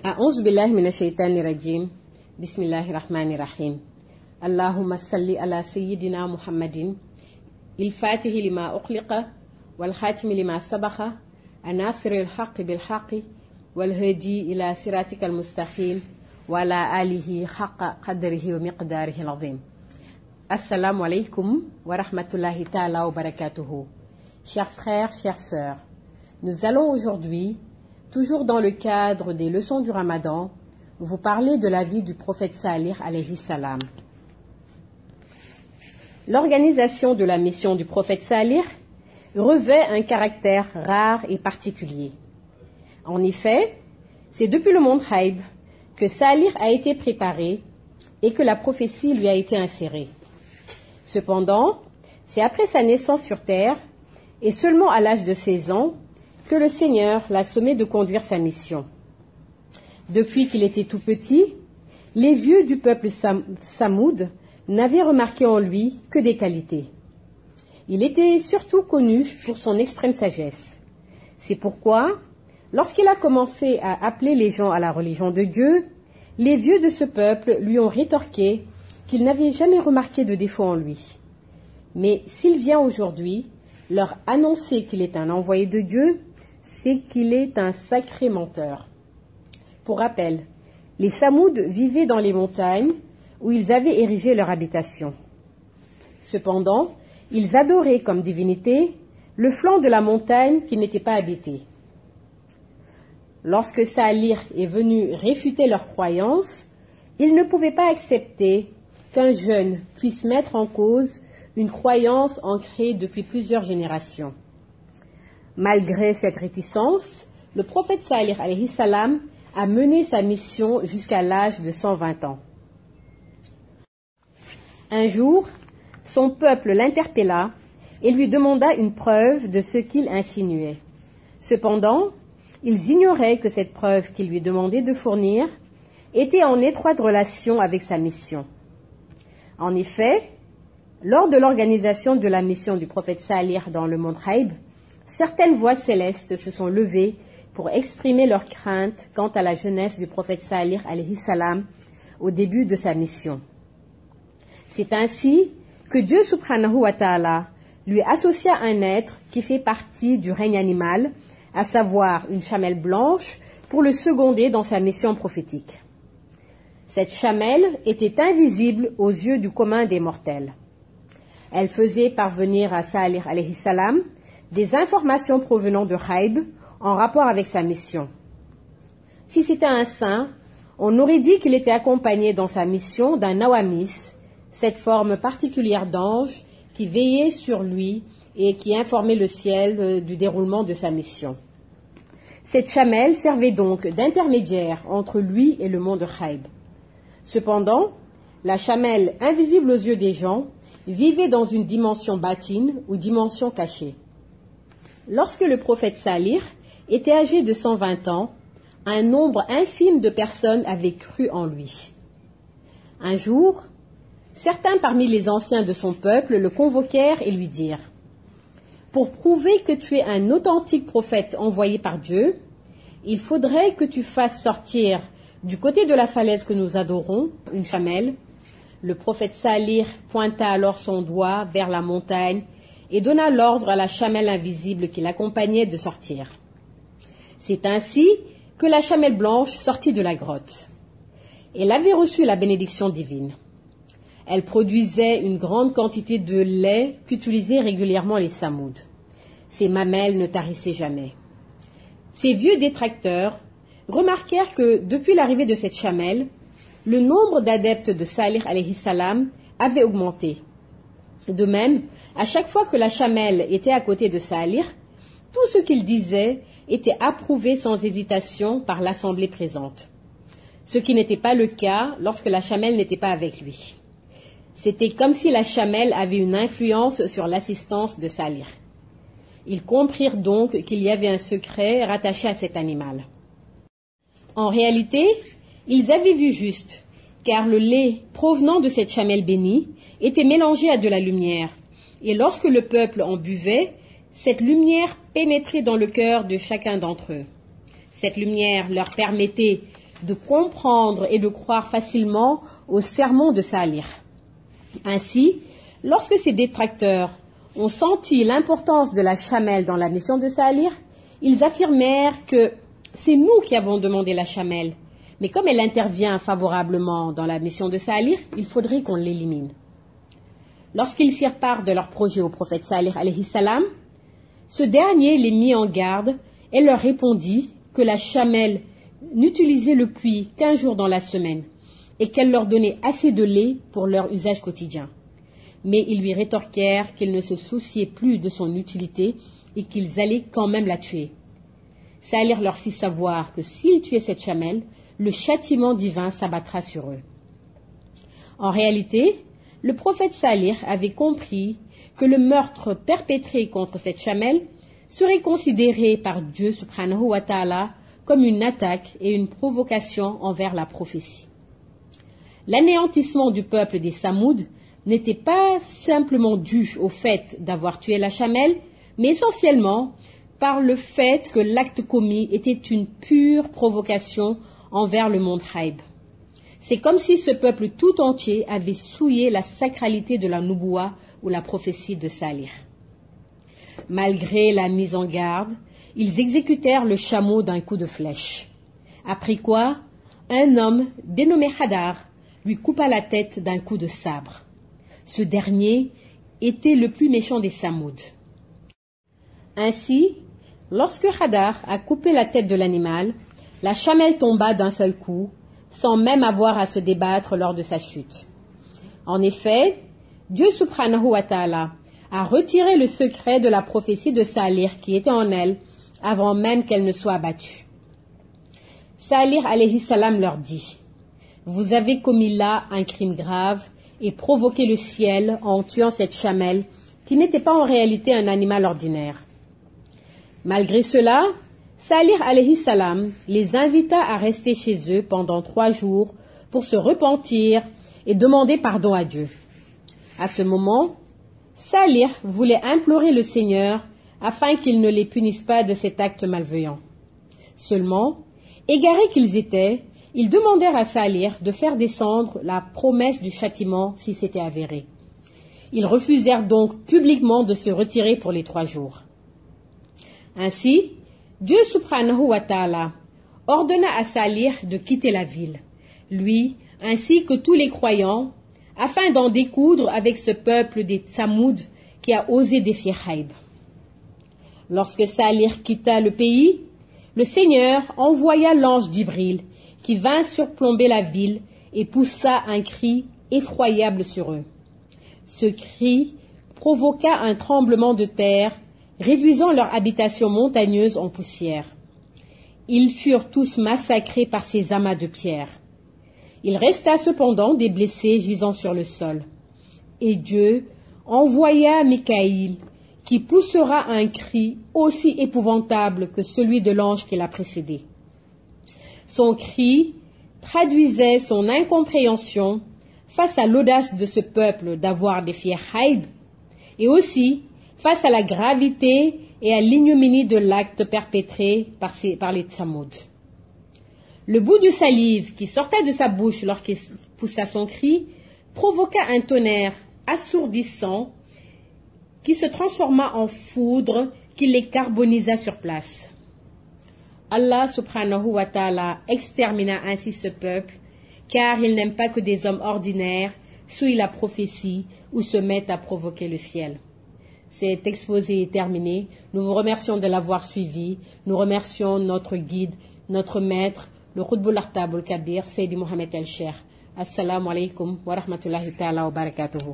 أعوذ بالله من الشيطان الرجيم بسم الله الرحمن الرحيم اللهم صل على سيدنا محمد الفاتح لما أغلق والخاتم لما سبق الناصر الحق بالحق والهادي إلى صراطك المستقيم وعلى آله حق قدره ومقداره العظيم. Assalamu alaikum wa rahmatullahi ta'ala wa barakatuhu. Chers frères, chères sœurs, nous allons aujourd'hui, toujours dans le cadre des leçons du Ramadan, vous parler de la vie du prophète Salih alayhi salam. L'organisation de la mission du prophète Salih revêt un caractère rare et particulier. En effet, c'est depuis le monde Haïb que Salih a été préparé et que la prophétie lui a été insérée. Cependant, c'est après sa naissance sur terre, et seulement à l'âge de 16 ans, que le Seigneur l'a sommé de conduire sa mission. Depuis qu'il était tout petit, les vieux du peuple Samoud n'avaient remarqué en lui que des qualités. Il était surtout connu pour son extrême sagesse. C'est pourquoi, lorsqu'il a commencé à appeler les gens à la religion de Dieu, les vieux de ce peuple lui ont rétorqué qu'il n'avait jamais remarqué de défaut en lui. Mais s'il vient aujourd'hui leur annoncer qu'il est un envoyé de Dieu, c'est qu'il est un sacré menteur. Pour rappel, les Samoud vivaient dans les montagnes où ils avaient érigé leur habitation. Cependant, ils adoraient comme divinité le flanc de la montagne qui n'était pas habité. Lorsque Salih est venu réfuter leurs croyances, ils ne pouvaient pas accepter qu'un jeune puisse mettre en cause une croyance ancrée depuis plusieurs générations. Malgré cette réticence, le prophète Salih alayhi salam a mené sa mission jusqu'à l'âge de 120 ans. Un jour, son peuple l'interpella et lui demanda une preuve de ce qu'il insinuait. Cependant, ils ignoraient que cette preuve qu'il lui demandait de fournir était en étroite relation avec sa mission. En effet, lors de l'organisation de la mission du prophète Salih dans le monde Haïb, certaines voix célestes se sont levées pour exprimer leur crainte quant à la jeunesse du prophète Salih alayhi salam au début de sa mission. C'est ainsi que Dieu subhanahu wa ta'ala lui associa un être qui fait partie du règne animal, à savoir une chamelle blanche, pour le seconder dans sa mission prophétique. Cette chamelle était invisible aux yeux du commun des mortels. Elle faisait parvenir à Salih alayhi salam des informations provenant de Haïb en rapport avec sa mission. Si c'était un saint, on aurait dit qu'il était accompagné dans sa mission d'un nawamis, cette forme particulière d'ange qui veillait sur lui et qui informait le ciel du déroulement de sa mission. Cette chamelle servait donc d'intermédiaire entre lui et le monde Haïb. Cependant, la chamelle, invisible aux yeux des gens, vivait dans une dimension batine ou dimension cachée. Lorsque le prophète Salih était âgé de 120 ans, un nombre infime de personnes avaient cru en lui. Un jour, certains parmi les anciens de son peuple le convoquèrent et lui dirent : « Pour prouver que tu es un authentique prophète envoyé par Dieu, il faudrait que tu fasses sortir du côté de la falaise que nous adorons une chamelle. » Le prophète Salih pointa alors son doigt vers la montagne et donna l'ordre à la chamelle invisible qui l'accompagnait de sortir. C'est ainsi que la chamelle blanche sortit de la grotte. Elle avait reçu la bénédiction divine. Elle produisait une grande quantité de lait qu'utilisaient régulièrement les Samoud. Ses mamelles ne tarissaient jamais. Ces vieux détracteurs remarquèrent que, depuis l'arrivée de cette chamelle, le nombre d'adeptes de Salih alayhi salam avait augmenté. De même, à chaque fois que la chamelle était à côté de Salih, tout ce qu'il disait était approuvé sans hésitation par l'assemblée présente. Ce qui n'était pas le cas lorsque la chamelle n'était pas avec lui. C'était comme si la chamelle avait une influence sur l'assistance de Salih. Ils comprirent donc qu'il y avait un secret rattaché à cet animal. En réalité, ils avaient vu juste, car le lait provenant de cette chamelle bénie était mélangé à de la lumière, et lorsque le peuple en buvait, cette lumière pénétrait dans le cœur de chacun d'entre eux. Cette lumière leur permettait de comprendre et de croire facilement au sermon de Salih. Ainsi, lorsque ses détracteurs ont senti l'importance de la chamelle dans la mission de Salih, ils affirmèrent que c'est nous qui avons demandé la chamelle, mais comme elle intervient favorablement dans la mission de Salih, il faudrait qu'on l'élimine. Lorsqu'ils firent part de leur projet au prophète Salih alayhi salam, ce dernier les mit en garde et leur répondit que la chamelle n'utilisait le puits qu'1 jour dans la semaine et qu'elle leur donnait assez de lait pour leur usage quotidien. Mais ils lui rétorquèrent qu'ils ne se souciaient plus de son utilité et qu'ils allaient quand même la tuer. Salih leur fit savoir que s'ils tuaient cette chamelle, le châtiment divin s'abattra sur eux. En réalité, le prophète Salih avait compris que le meurtre perpétré contre cette chamelle serait considéré par Dieu subhanahu wa ta'ala comme une attaque et une provocation envers la prophétie. L'anéantissement du peuple des Samoud n'était pas simplement dû au fait d'avoir tué la chamelle, mais essentiellement par le fait que l'acte commis était une pure provocation envers le monde Haïb. C'est comme si ce peuple tout entier avait souillé la sacralité de la Nubuwa ou la prophétie de Salih. Malgré la mise en garde, ils exécutèrent le chameau d'un coup de flèche. Après quoi, un homme dénommé Hadar lui coupa la tête d'un coup de sabre. Ce dernier était le plus méchant des Samoud. Ainsi, lorsque Hadar a coupé la tête de l'animal, la chamelle tomba d'un seul coup, sans même avoir à se débattre lors de sa chute. En effet, Dieu subhanahu wa ta'ala a retiré le secret de la prophétie de Salih qui était en elle avant même qu'elle ne soit abattue. Salih alayhi salam leur dit: « Vous avez commis là un crime grave et provoqué le ciel en tuant cette chamelle qui n'était pas en réalité un animal ordinaire. » Malgré cela, Salih alayhi salam les invita à rester chez eux pendant 3 jours pour se repentir et demander pardon à Dieu. À ce moment, Salih voulait implorer le Seigneur afin qu'il ne les punisse pas de cet acte malveillant. Seulement, égarés qu'ils étaient, ils demandèrent à Salih de faire descendre la promesse du châtiment si c'était avéré. Ils refusèrent donc publiquement de se retirer pour les 3 jours. Ainsi, Dieu subhanahu wa ta'ala ordonna à Salih de quitter la ville, lui ainsi que tous les croyants, afin d'en découdre avec ce peuple des Tsamoud qui a osé défier Haïb. Lorsque Salih quitta le pays, le Seigneur envoya l'ange d'Ibril qui vint surplomber la ville et poussa un cri effroyable sur eux. Ce cri provoqua un tremblement de terre, réduisant leur habitation montagneuse en poussière. Ils furent tous massacrés par ces amas de pierres. Il resta cependant des blessés gisant sur le sol. Et Dieu envoya Mikaïl, qui poussera un cri aussi épouvantable que celui de l'ange qui l'a précédé. Son cri traduisait son incompréhension face à l'audace de ce peuple d'avoir défié Haïb, et aussi face à la gravité et à l'ignominie de l'acte perpétré par les Tsamoud. Le bout de salive qui sortait de sa bouche lorsqu'il poussa son cri provoqua un tonnerre assourdissant qui se transforma en foudre qui les carbonisa sur place. Allah subhanahu wa ta'ala extermina ainsi ce peuple, car il n'aime pas que des hommes ordinaires souillent la prophétie ou se mettent à provoquer le ciel. Cet exposé est terminé. Nous vous remercions de l'avoir suivi. Nous remercions notre guide, notre maître, le Qutbul Aqtab al-Kabir, Seydi Mohamed El-Cheikh. Assalamu alaikum wa rahmatullahi ta'ala wa barakatuhu.